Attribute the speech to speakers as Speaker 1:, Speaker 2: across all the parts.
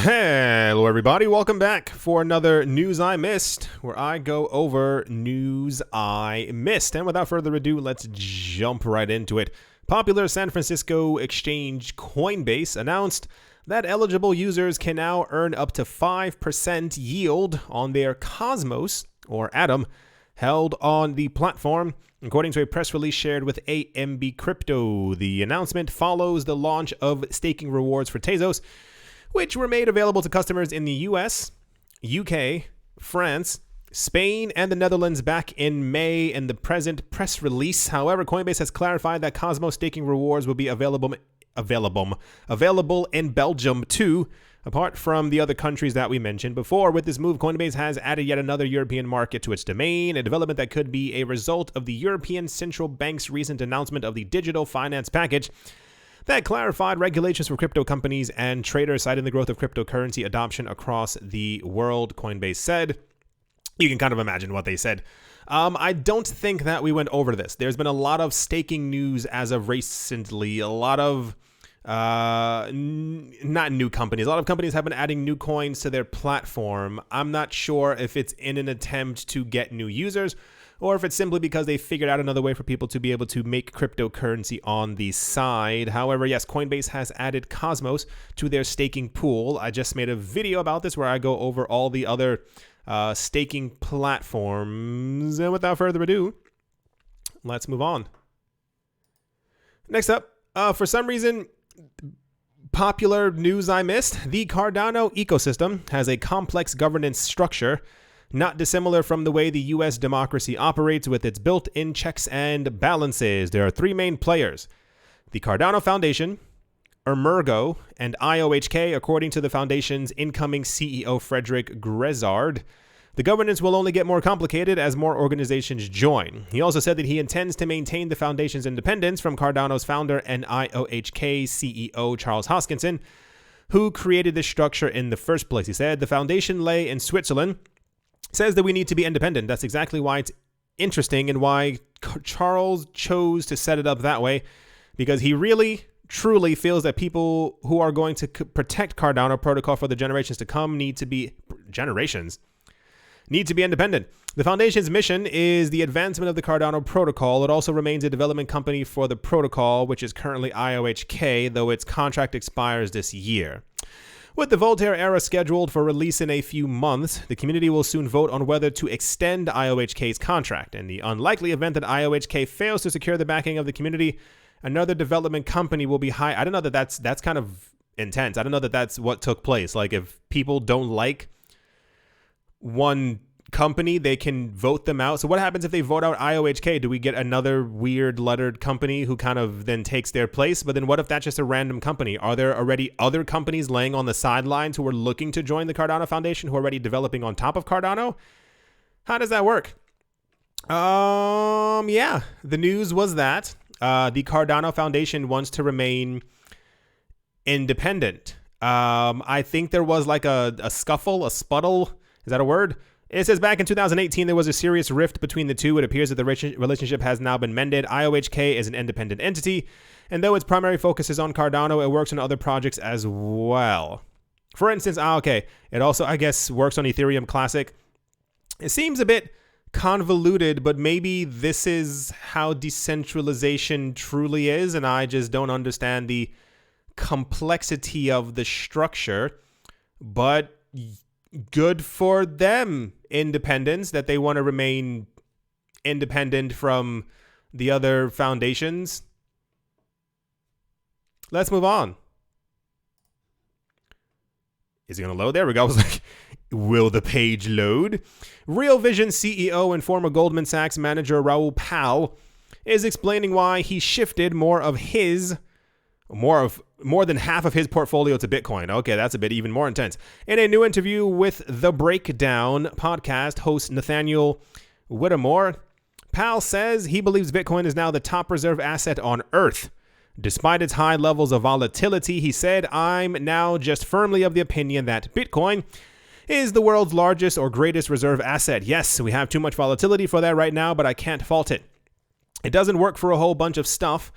Speaker 1: Hello everybody, welcome back for another News I Missed, where I go over news I missed. And without further ado, let's jump right into it. Popular San Francisco exchange Coinbase announced that eligible users can now earn up to 5% yield on their Cosmos, or Atom, held on the platform, according to a press release shared with AMB Crypto. The announcement follows the launch of staking rewards for Tezos, which were made available to customers in the US, UK, France, Spain, and the Netherlands back in May in the present press release. However, Coinbase has clarified that Cosmos staking rewards will be available in Belgium too, apart from the other countries that we mentioned before. With this move, Coinbase has added yet another European market to its domain, a development that could be a result of the European Central Bank's recent announcement of the digital finance package that clarified regulations for crypto companies and traders, citing the growth of cryptocurrency adoption across the world, Coinbase said. You can kind of imagine what they said. I don't think that we went over this. There's been a lot of staking news as of recently. A lot of, not new companies. A lot of companies have been adding new coins to their platform. I'm not sure if it's in an attempt to get new users, or if it's simply because they figured out another way for people to be able to make cryptocurrency on the side. However, yes, Coinbase has added Cosmos to their staking pool. I just made a video about this where I go over all the other staking platforms. And without further ado, let's move on. Next up, for some reason, popular news I missed, the Cardano ecosystem has a complex governance structure not dissimilar from the way the U.S. democracy operates with its built-in checks and balances. There are three main players: the Cardano Foundation, Emergo, and IOHK, according to the foundation's incoming CEO Frederick Grezard. The governance will only get more complicated as more organizations join. He also said that he intends to maintain the foundation's independence from Cardano's founder and IOHK CEO Charles Hoskinson, who created this structure in the first place. He said, "The foundation lay in Switzerland, says that we need to be independent. That's exactly why it's interesting and why Charles chose to set it up that way, because he really, truly feels that people who are going to protect Cardano protocol for the generations to come need to be independent. The foundation's mission is the advancement of the Cardano protocol. It also remains a development company for the protocol, which is currently IOHK, though its contract expires this year. With the Voltaire era scheduled for release in a few months, the community will soon vote on whether to extend IOHK's contract. In the unlikely event that IOHK fails to secure the backing of the community, another development company will be I don't know that that's kind of intense. I don't know that that's what took place. Like, if people don't like one company, they can vote them out. So what happens if they vote out IOHK? Do we get another weird lettered company who kind of then takes their place? But then what if that's just a random company? Are there already other companies laying on the sidelines who are looking to join the Cardano Foundation, who are already developing on top of Cardano? How does that work? Yeah, the news was that the Cardano Foundation wants to remain independent. I think there was like a scuffle, a sputtle. Is that a word? It says back in 2018, there was a serious rift between the two. It appears that the relationship has now been mended. IOHK is an independent entity, and though its primary focus is on Cardano, it works on other projects as well. For instance, it also, I guess, works on Ethereum Classic. It seems a bit convoluted, but maybe this is how decentralization truly is, and I just don't understand the complexity of the structure. But good for them, independence, that they want to remain independent from the other foundations. Let's move on. Is it going to load? There we go. I was like, will the page load? Real Vision CEO and former Goldman Sachs manager Raul Pal is explaining why he shifted more than half of his portfolio to Bitcoin. Okay, that's a bit even more intense. In a new interview with The Breakdown podcast host Nathaniel Whittemore, Pal says he believes Bitcoin is now the top reserve asset on Earth. Despite its high levels of volatility, he said, "I'm now just firmly of the opinion that Bitcoin is the world's largest or greatest reserve asset. Yes, we have too much volatility for that right now, but I can't fault it. It doesn't work for a whole bunch of stuff.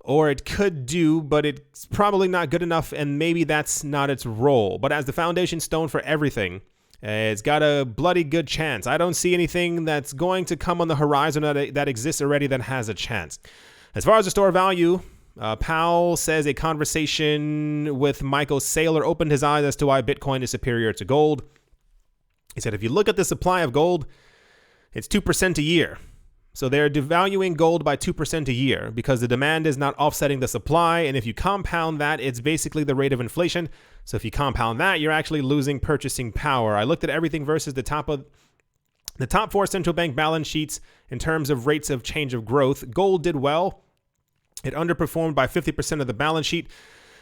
Speaker 1: or it could do, but it's probably not good enough, and maybe that's not its role. But as the foundation stone for everything, it's got a bloody good chance. I don't see anything that's going to come on the horizon that exists already that has a chance. As far as the store value, Powell says a conversation with Michael Saylor opened his eyes as to why Bitcoin is superior to gold. He said, if you look at the supply of gold, it's 2% a year. So they're devaluing gold by 2% a year because the demand is not offsetting the supply. And if you compound that, it's basically the rate of inflation. So if you compound that, you're actually losing purchasing power. I looked at everything versus the top 4 central bank balance sheets in terms of rates of change of growth. Gold did well. It underperformed by 50% of the balance sheet.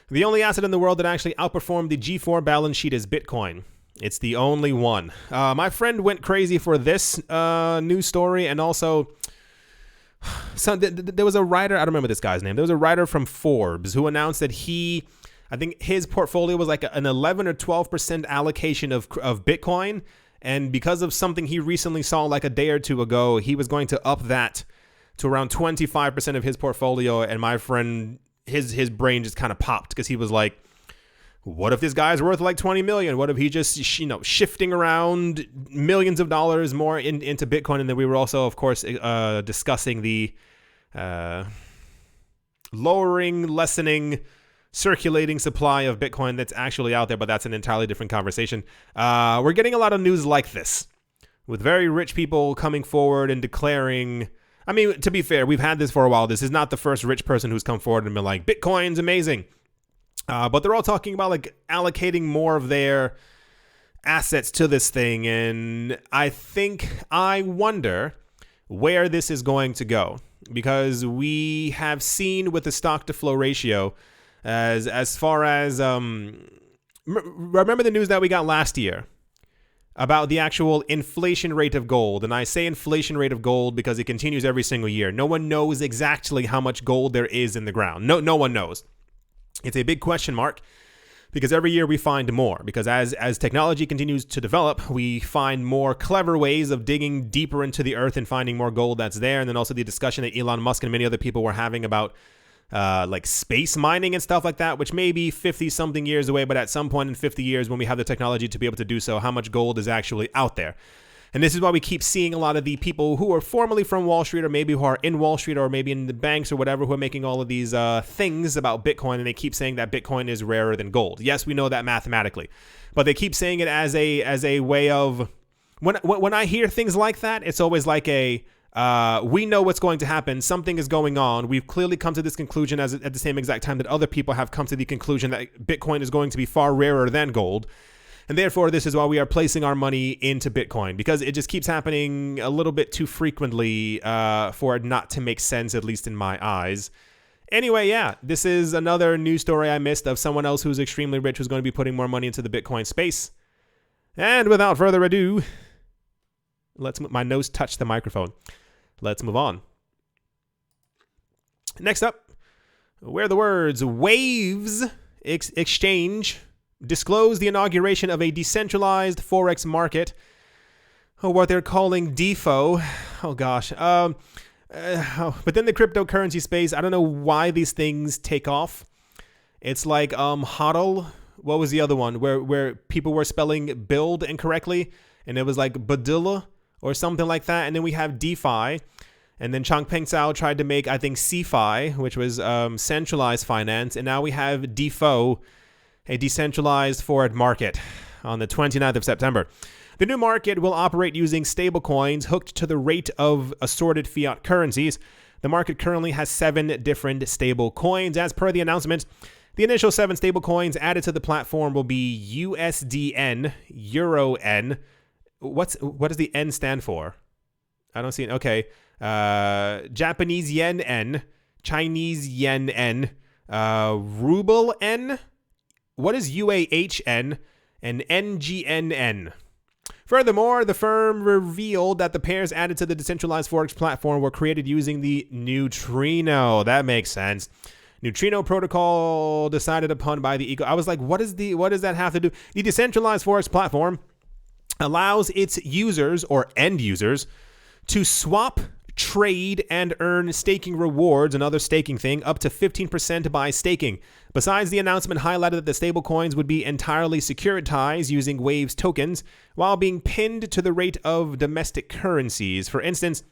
Speaker 1: The only asset in the world that actually outperformed the G4 balance sheet is Bitcoin. It's the only one. My friend went crazy for this news story, and also there was a writer, I don't remember this guy's name. There was a writer from Forbes who announced that I think his portfolio was like an 11 or 12% allocation of Bitcoin. And because of something he recently saw like a day or two ago, he was going to up that to around 25% of his portfolio. And my friend, his brain just kind of popped because he was like, what if this guy's worth like 20 million? What if he just, shifting around millions of dollars more into Bitcoin? And then we were also, of course, discussing the lessening, circulating supply of Bitcoin that's actually out there, but that's an entirely different conversation. We're getting a lot of news like this with very rich people coming forward and declaring, I mean, to be fair, we've had this for a while. This is not the first rich person who's come forward and been like, Bitcoin's amazing. But they're all talking about like allocating more of their assets to this thing. And I wonder where this is going to go, because we have seen with the stock to flow ratio as far as remember the news that we got last year about the actual inflation rate of gold. And I say inflation rate of gold because it continues every single year. No one knows exactly how much gold there is in the ground. No one knows. It's a big question mark because every year we find more, because as technology continues to develop, we find more clever ways of digging deeper into the earth and finding more gold that's there. And then also the discussion that Elon Musk and many other people were having about like space mining and stuff like that, which may be 50 something years away, but at some point in 50 years when we have the technology to be able to do so, how much gold is actually out there. And this is why we keep seeing a lot of the people who are formerly from Wall Street, or maybe who are in Wall Street, or maybe in the banks or whatever, who are making all of these things about Bitcoin, and they keep saying that Bitcoin is rarer than gold. Yes, we know that mathematically, but they keep saying it as a way of, when I hear things like that, it's always like we know what's going to happen. Something is going on. We've clearly come to this conclusion at the same exact time that other people have come to the conclusion that Bitcoin is going to be far rarer than gold. And therefore, this is why we are placing our money into Bitcoin, because it just keeps happening a little bit too frequently for it not to make sense, at least in my eyes. Anyway, yeah, this is another news story I missed of someone else who's extremely rich who's going to be putting more money into the Bitcoin space. And without further ado, my nose touched the microphone. Let's move on. Next up, where the words Waves Exchange disclosed the inauguration of a decentralized Forex market, or what they're calling DeFo. Oh gosh. But then the cryptocurrency space, I don't know why these things take off. It's like HODL. What was the other one where people were spelling build incorrectly, and it was like Badilla or something like that. And then we have DeFi. And then Changpeng Zhao tried to make, I think, CeFi, which was centralized finance. And now we have DeFo, a decentralized forward market, on the 29th of September. The new market will operate using stablecoins hooked to the rate of assorted fiat currencies. The market currently has 7 different stablecoins. As per the announcement, the initial 7 stablecoins added to the platform will be USDN, EuroN. What does the N stand for? I don't see it. Okay. Japanese Yen N, Chinese Yen N, Ruble N. What is UAHN and NGNN? Furthermore, the firm revealed that the pairs added to the decentralized Forex platform were created using the Neutrino. That makes sense. Neutrino protocol decided upon by the I was like, what does that have to do? The decentralized Forex platform allows its users or end users to swap, trade and earn staking rewards, another staking thing, up to 15% by staking. Besides, the announcement highlighted that the stablecoins would be entirely securitized using Waves tokens while being pinned to the rate of domestic currencies. For instance,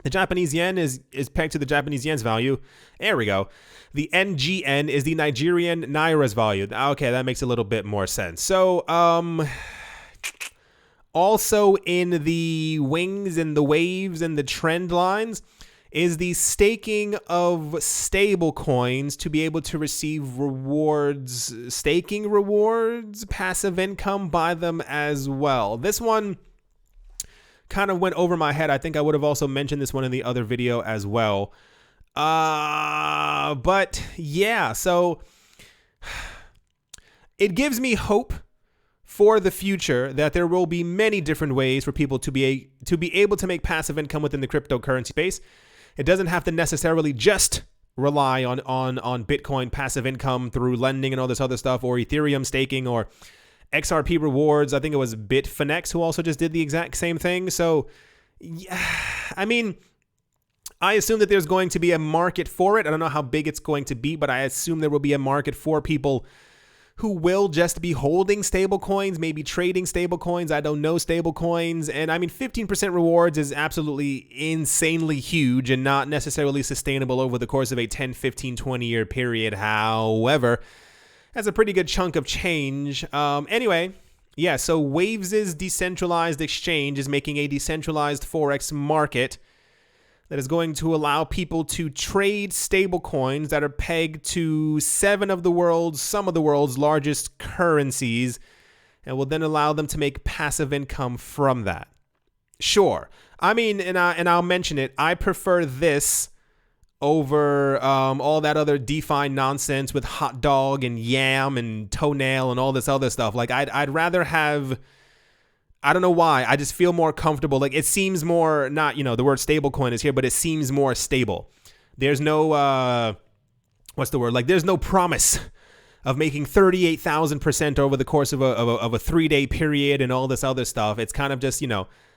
Speaker 1: the Japanese yen is pegged to the Japanese yen's value. There we go. The NGN is the Nigerian naira's value. Okay, that makes a little bit more sense. So, also in the wings and the waves and the trend lines is the staking of stable coins to be able to receive rewards, staking rewards, passive income by them as well. This one kind of went over my head. I think I would have also mentioned this one in the other video as well. But yeah, so it gives me hope for the future that there will be many different ways for people to be able to make passive income within the cryptocurrency space. It doesn't have to necessarily just rely on Bitcoin passive income through lending and all this other stuff, or Ethereum staking, or XRP rewards. I think it was Bitfinex who also just did the exact same thing. So, yeah, I mean, I assume that there's going to be a market for it. I don't know how big it's going to be, but I assume there will be a market for people who will just be holding stable coins, maybe trading stable coins. I don't know stable coins. And I mean, 15% rewards is absolutely insanely huge and not necessarily sustainable over the course of a 10, 15, 20 year period. However, that's a pretty good chunk of change. Anyway, yeah, so Waves' decentralized exchange is making a decentralized Forex market that is going to allow people to trade stable coins that are pegged to some of the world's largest currencies, and will then allow them to make passive income from that. Sure. I mean, and I'll mention it, I prefer this over all that other DeFi nonsense with hot dog and yam and toenail and all this other stuff. Like, I'd rather have, I don't know why, I just feel more comfortable. Like, it seems more, not, the word stable coin is here, but it seems more stable. There's no, what's the word? Like, there's no promise of making 38,000% over the course of a 3-day period and all this other stuff. It's kind of just,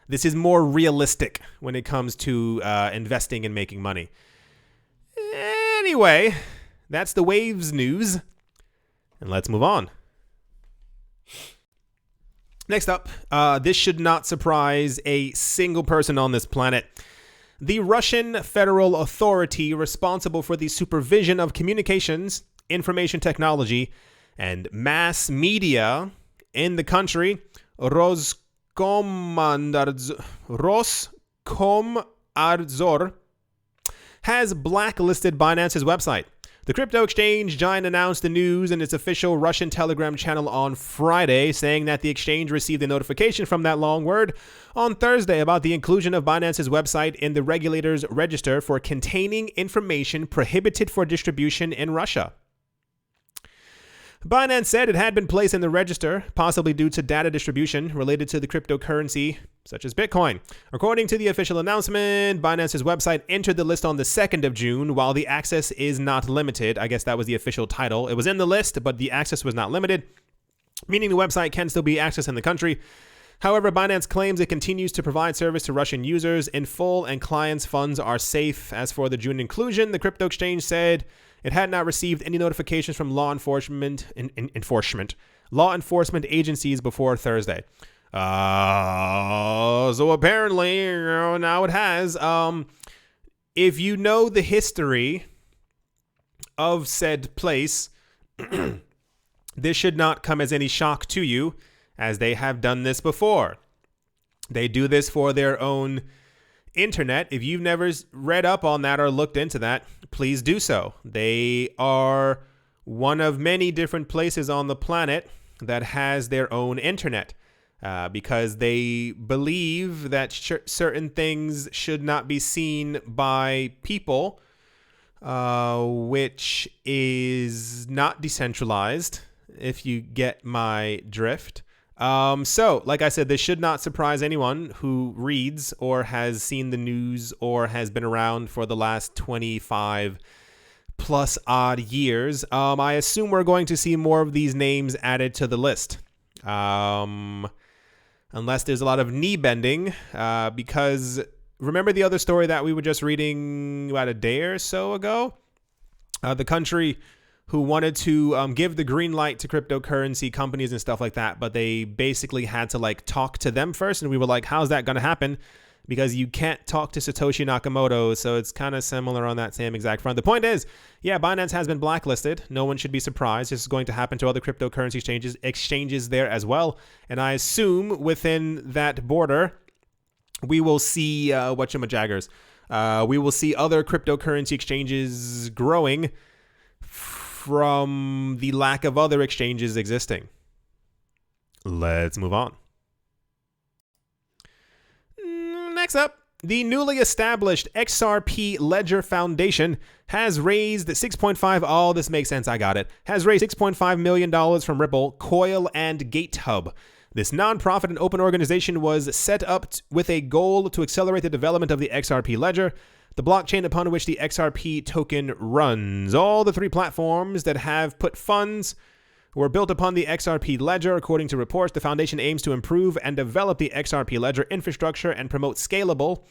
Speaker 1: this is more realistic when it comes to investing and making money. Anyway, that's the Waves news, and let's move on. Next up, this should not surprise a single person on this planet. The Russian Federal Authority responsible for the supervision of communications, information technology, and mass media in the country, Roskomnadzor, has blacklisted Binance's website. The crypto exchange giant announced the news in its official Russian Telegram channel on Friday, saying that the exchange received a notification from that long word on Thursday about the inclusion of Binance's website in the regulator's register for containing information prohibited for distribution in Russia. Binance said it had been placed in the register, possibly due to data distribution related to the cryptocurrency, such as Bitcoin. According to the official announcement, Binance's website entered the list on the 2nd of June, while the access is not limited. I guess that was the official title. It was in the list, but the access was not limited, meaning the website can still be accessed in the country. However, Binance claims it continues to provide service to Russian users in full and clients' funds are safe. As for the June inclusion, the crypto exchange said it had not received any notifications from law enforcement agencies before Thursday. So apparently, now it has. If you know the history of said place, this should not come as any shock to you, as they have done this before. They do this for their own internet. If you've never read up on that or looked into that, please do so. They are one of many different places on the planet that has their own internet because they believe that certain things should not be seen by people, which is not decentralized, if you get my drift. So, like I said, this should not surprise anyone who reads or has seen the news or has been around for the last 25 plus odd years. I assume we're going to see more of these names added to the list. Unless there's a lot of knee bending, because remember the other story that we were just reading about a day or so ago? The country who wanted to give the green light to cryptocurrency companies and stuff like that, but they basically had to like talk to them first. And we were like, how's that going to happen? Because you can't talk to Satoshi Nakamoto. So it's kind of similar on that same exact front. The point is, yeah, Binance has been blacklisted. No one should be surprised. This is going to happen to other cryptocurrency exchanges there as well. And I assume within that border, we will see whatchamajaggers. We will see other cryptocurrency exchanges growing from the lack of other exchanges existing. Let's move on. Next up, the newly established XRP Ledger Foundation has raised this makes sense, I got it, has raised $6.5 million from Ripple, Coil, and GateHub. This nonprofit and open organization was set up with a goal to accelerate the development of the XRP Ledger, the blockchain upon which the XRP token runs. All the three platforms that have put funds were built upon the XRP Ledger. According to reports, the foundation aims to improve and develop the XRP Ledger infrastructure and promote scalable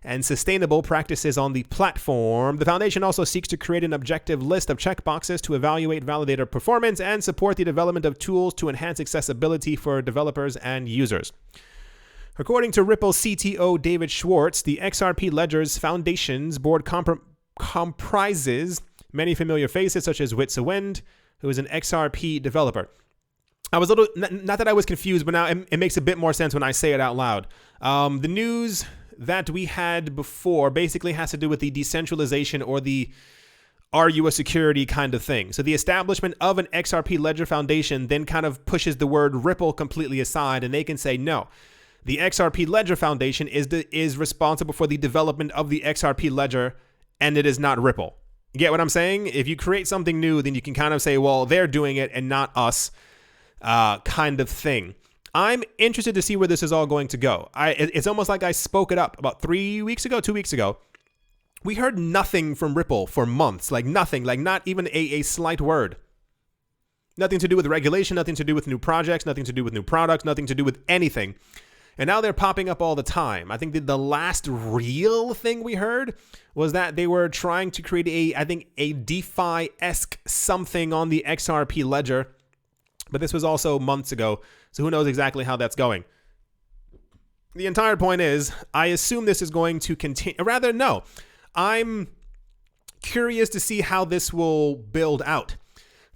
Speaker 1: and sustainable practices on the platform. The foundation also seeks to create an objective list of checkboxes to evaluate validator performance and support the development of tools to enhance accessibility for developers and users. According to Ripple CTO David Schwartz, the XRP Ledger's foundation's board comprises many familiar faces such as Wind, who is an XRP developer. I was a little, not that I was confused, but now it makes a bit more sense when I say it out loud. The news that we had before basically has to do with the decentralization or the are you a security kind of thing. So the establishment of an XRP Ledger Foundation then kind of pushes the word Ripple completely aside, and they can say, no, the XRP Ledger Foundation is responsible for the development of the XRP Ledger, and it is not Ripple. You get what I'm saying? If you create something new, then you can kind of say, well, they're doing it and not us, kind of thing. I'm interested to see where this is all going to go. It's almost like I spoke it up about 2 weeks ago. We heard nothing from Ripple for months, like nothing, like not even a slight word. Nothing to do with regulation, nothing to do with new projects, nothing to do with new products, nothing to do with anything. And now they're popping up all the time. I think the last real thing we heard was that they were trying to create a DeFi-esque something on the XRP Ledger. But this was also months ago, so who knows exactly how that's going. The entire point is, I assume this is going to continue. Rather, no. I'm curious to see how this will build out.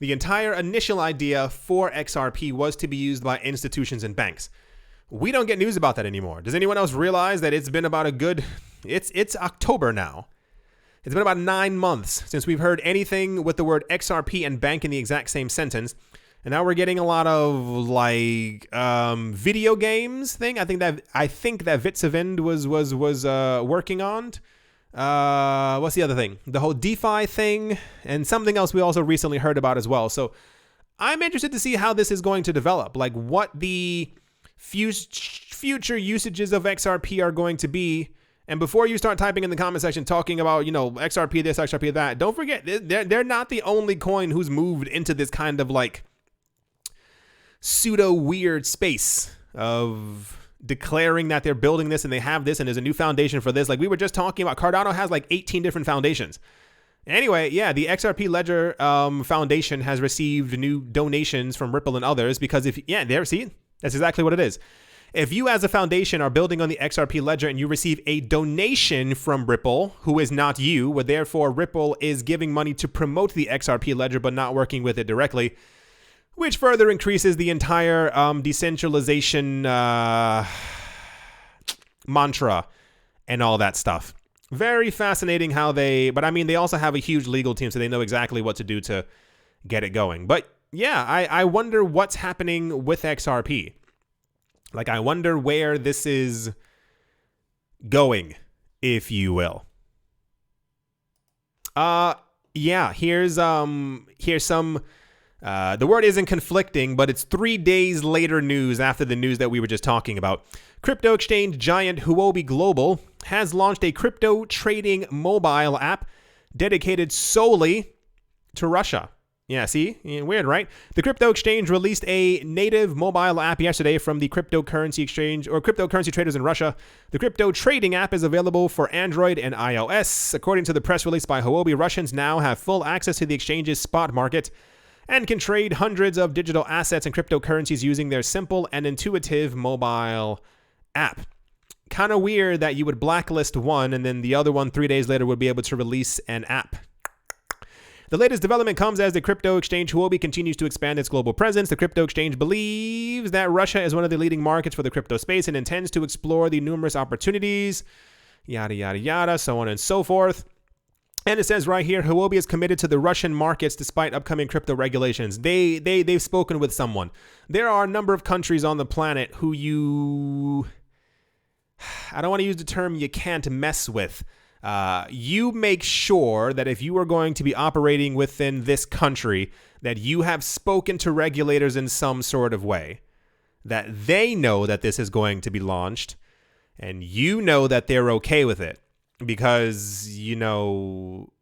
Speaker 1: The entire initial idea for XRP was to be used by institutions and banks. We don't get news about that anymore. Does anyone else realize that it's been about it's October now. It's been about 9 months since we've heard anything with the word XRP and bank in the exact same sentence. And now we're getting a lot of like video games thing. I think that Vitsavind was working on. What's the other thing? The whole DeFi thing and something else we also recently heard about as well. So I'm interested to see how this is going to develop. Like what the future usages of XRP are going to be. And before you start typing in the comment section talking about, XRP this, XRP that, don't forget, they're not the only coin who's moved into this kind of like pseudo weird space of declaring that they're building this and they have this and there's a new foundation for this. Like we were just talking about, Cardano has like 18 different foundations. Anyway, yeah, the XRP Ledger Foundation has received new donations from Ripple and others because that's exactly what it is. If you as a foundation are building on the XRP Ledger and you receive a donation from Ripple, who is not you, where therefore Ripple is giving money to promote the XRP Ledger but not working with it directly, which further increases the entire decentralization mantra and all that stuff. Very fascinating how they also have a huge legal team, so they know exactly what to do to get it going. But yeah, I wonder what's happening with XRP. Like, I wonder where this is going, if you will. Yeah, here's some, the word isn't conflicting, but it's 3 days later news after the news that we were just talking about. Crypto exchange giant Huobi Global has launched a crypto trading mobile app dedicated solely to Russia. Yeah, see? Weird, right? The crypto exchange released a native mobile app yesterday from the cryptocurrency exchange or cryptocurrency traders in Russia. The crypto trading app is available for Android and iOS. According to the press release by Huobi, Russians now have full access to the exchange's spot market and can trade hundreds of digital assets and cryptocurrencies using their simple and intuitive mobile app. Kind of weird that you would blacklist one and then the other one 3 days later would be able to release an app. The latest development comes as the crypto exchange Huobi continues to expand its global presence. The crypto exchange believes that Russia is one of the leading markets for the crypto space and intends to explore the numerous opportunities, yada, yada, yada, so on and so forth. And it says right here, Huobi is committed to the Russian markets despite upcoming crypto regulations. They've spoken with someone. There are a number of countries on the planet who I don't want to use the term you can't mess with. You make sure that if you are going to be operating within this country, that you have spoken to regulators in some sort of way, that they know that this is going to be launched, and you know that they're okay with it because, you know,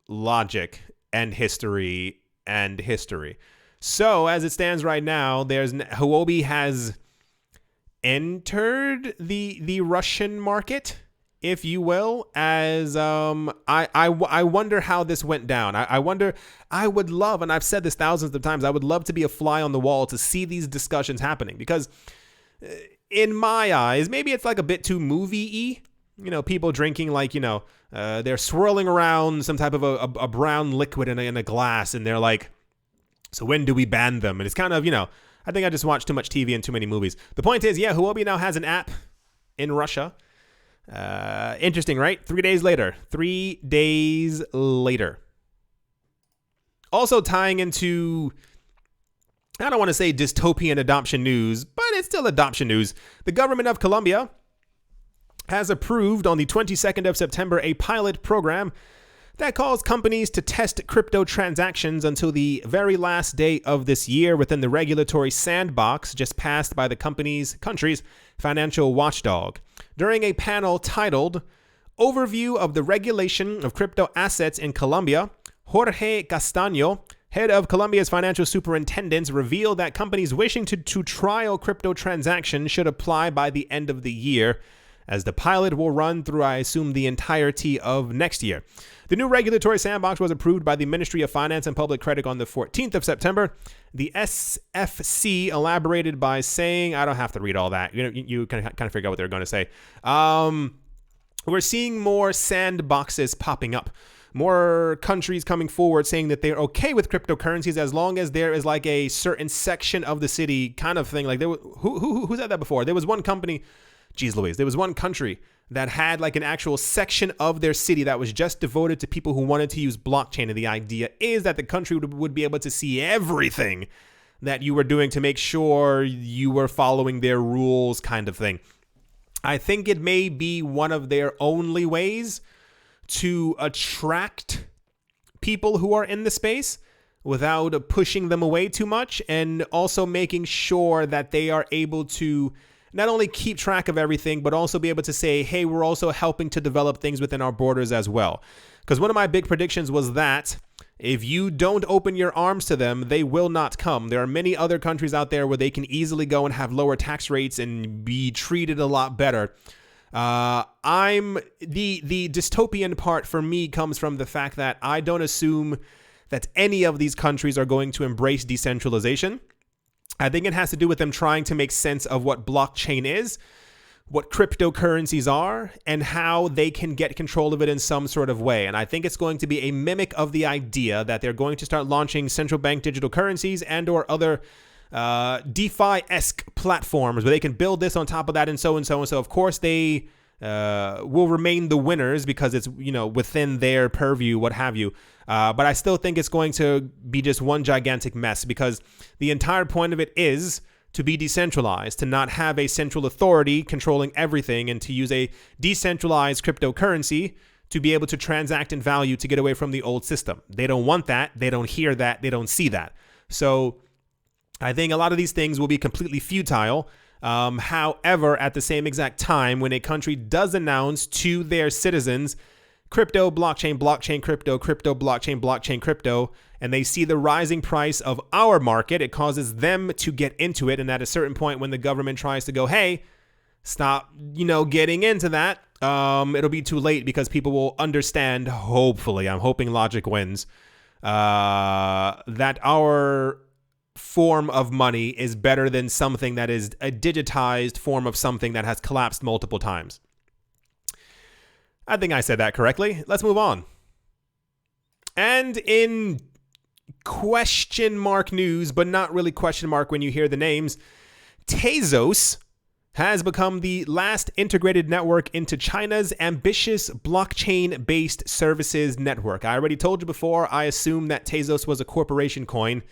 Speaker 1: logic and history and history. So as it stands right now, Huobi has entered the Russian market, if you will, as I wonder how this went down. I wonder, I would love, and I've said this thousands of times, I would love to be a fly on the wall to see these discussions happening, because in my eyes, maybe it's like a bit too movie-y, you know, people drinking like, you know, they're swirling around some type of a brown liquid in a glass, and they're like, so when do we ban them? And it's kind of, you know, I think I just watched too much TV and too many movies. The point is, yeah, Huobi now has an app in Russia. Interesting, right? 3 days later. 3 days later. Also tying into, I don't want to say dystopian adoption news, but it's still adoption news. The government of Colombia has approved on the 22nd of September a pilot program that calls companies to test crypto transactions until the very last day of this year within the regulatory sandbox just passed by the country's financial watchdog. During a panel titled Overview of the Regulation of Crypto Assets in Colombia, Jorge Castaño, head of Colombia's financial superintendents, revealed that companies wishing to trial crypto transactions should apply by the end of the year, as the pilot will run through, I assume, the entirety of next year. The new regulatory sandbox was approved by the Ministry of Finance and Public Credit on the 14th of September. The SFC elaborated by saying, I don't have to read all that. You kind of figure out what they're going to say. We're seeing more sandboxes popping up. More countries coming forward saying that they're okay with cryptocurrencies as long as there is like a certain section of the city kind of thing. Like who said that before? There was one company, geez Louise, there was one country that had like an actual section of their city that was just devoted to people who wanted to use blockchain. And the idea is that the country would be able to see everything that you were doing to make sure you were following their rules kind of thing. I think it may be one of their only ways to attract people who are in the space without pushing them away too much, and also making sure that they are able to not only keep track of everything, but also be able to say, hey, we're also helping to develop things within our borders as well. Because one of my big predictions was that if you don't open your arms to them, they will not come. There are many other countries out there where they can easily go and have lower tax rates and be treated a lot better. The dystopian part for me comes from the fact that I don't assume that any of these countries are going to embrace decentralization. I think it has to do with them trying to make sense of what blockchain is, what cryptocurrencies are, and how they can get control of it in some sort of way. And I think it's going to be a mimic of the idea that they're going to start launching central bank digital currencies and or other DeFi-esque platforms where they can build this on top of that and so and so and so. Of course, they will remain the winners because it's, you know, within their purview, what have you. But I still think it's going to be just one gigantic mess, because the entire point of it is to be decentralized, to not have a central authority controlling everything, and to use a decentralized cryptocurrency to be able to transact in value to get away from the old system. They don't want that. They don't hear that. They don't see that. So I think a lot of these things will be completely futile. However, at the same exact time, when a country does announce to their citizens, crypto, blockchain, blockchain, crypto, crypto, blockchain, blockchain, crypto, and they see the rising price of our market, it causes them to get into it. And at a certain point, when the government tries to go, hey, stop, getting into that, it'll be too late because people will understand, hopefully, I'm hoping logic wins, that our form of money is better than something that is a digitized form of something that has collapsed multiple times. I think I said that correctly. Let's move on. And in question mark news, but not really question mark when you hear the names, Tezos has become the last integrated network into China's ambitious blockchain-based services network. I already told you before, I assumed that Tezos was a corporation coin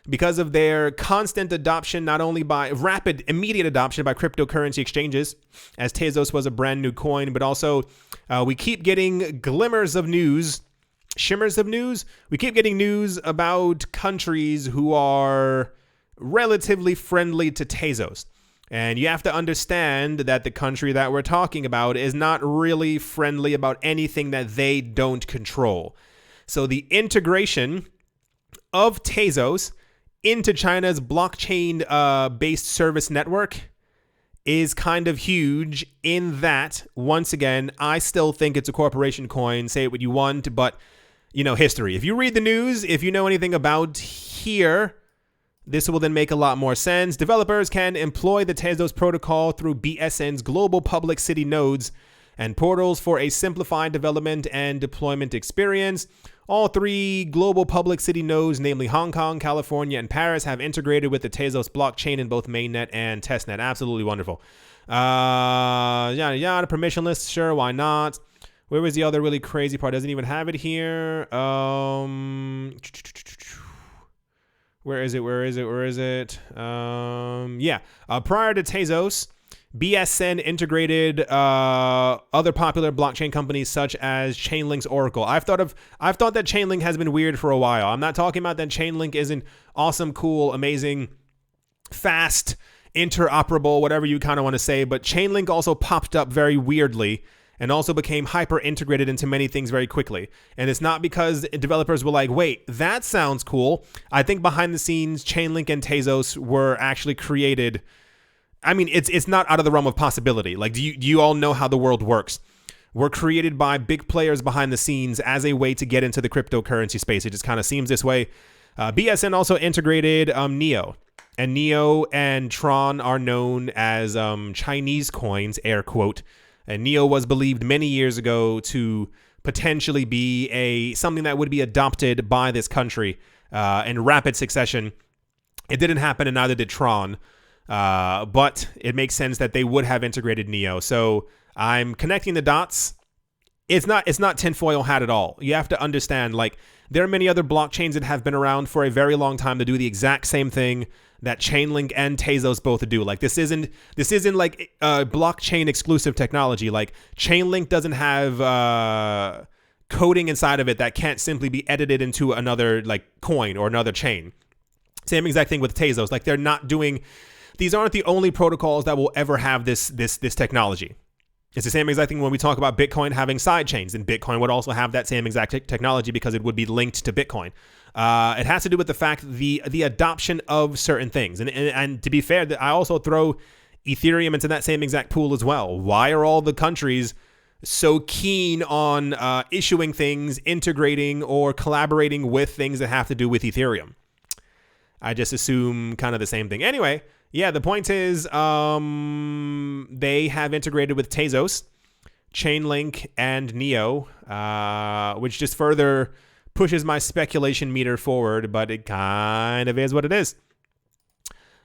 Speaker 1: because of their constant adoption, not only by immediate adoption by cryptocurrency exchanges, as Tezos was a brand new coin, but also we keep getting glimmers of news, shimmers of news. We keep getting news about countries who are relatively friendly to Tezos. And you have to understand that the country that we're talking about is not really friendly about anything that they don't control. So the integration of Tezos into China's blockchain-based service network is kind of huge in that, once again, I still think it's a corporation coin. Say it what you want, but, history. If you read the news, if you know anything about here, this will then make a lot more sense. Developers can employ the Tezos protocol through BSN's global public city nodes and portals for a simplified development and deployment experience. All three global public city nodes, namely Hong Kong, California, and Paris, have integrated with the Tezos blockchain in both mainnet and testnet. Absolutely wonderful. Yada, yada, permissionless, sure, why not? Where was the other really crazy part? Doesn't even have it here. Where is it? Prior to Tezos, BSN integrated other popular blockchain companies such as Chainlink's Oracle. I've thought that Chainlink has been weird for a while. I'm not talking about that Chainlink isn't awesome, cool, amazing, fast, interoperable, whatever you kind of want to say, but Chainlink also popped up very weirdly and also became hyper integrated into many things very quickly. And it's not because developers were like, wait, that sounds cool. I think behind the scenes, Chainlink and Tezos were actually created. I mean, it's not out of the realm of possibility. Like, do you all know how the world works? We're created by big players behind the scenes as a way to get into the cryptocurrency space. It just kind of seems this way. BSN also integrated Neo. And Neo and Tron are known as Chinese coins, air quote. And Neo was believed many years ago to potentially be something that would be adopted by this country in rapid succession. It didn't happen, and neither did Tron. But it makes sense that they would have integrated Neo. So I'm connecting the dots. It's not tinfoil hat at all. You have to understand, like, there are many other blockchains that have been around for a very long time to do the exact same thing that Chainlink and Tezos both do. Like, this isn't like blockchain exclusive technology. Like, Chainlink doesn't have coding inside of it that can't simply be edited into another like coin or another chain. Same exact thing with Tezos. Like, they're not doing. These aren't the only protocols that will ever have this technology. It's the same exact thing when we talk about Bitcoin having side chains, and Bitcoin would also have that same exact technology because it would be linked to Bitcoin. It has to do with the fact the adoption of certain things. And to be fair, I also throw Ethereum into that same exact pool as well. Why are all the countries so keen on issuing things, integrating, or collaborating with things that have to do with Ethereum? I just assume kind of the same thing. Anyway, yeah, the point is they have integrated with Tezos, Chainlink, and Neo, which just further pushes my speculation meter forward, but it kind of is what it is.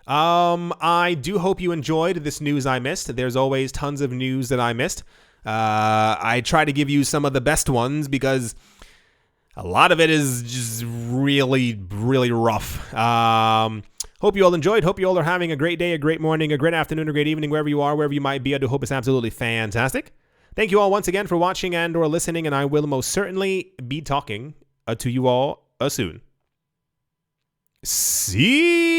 Speaker 1: I do hope you enjoyed this news I missed. There's always tons of news that I missed. I try to give you some of the best ones because a lot of it is just really, really rough. Hope you all enjoyed. Hope you all are having a great day, a great morning, a great afternoon, a great evening, wherever you are, wherever you might be. I do hope it's absolutely fantastic. Thank you all once again for watching and or listening, and I will most certainly be talking to you all soon. See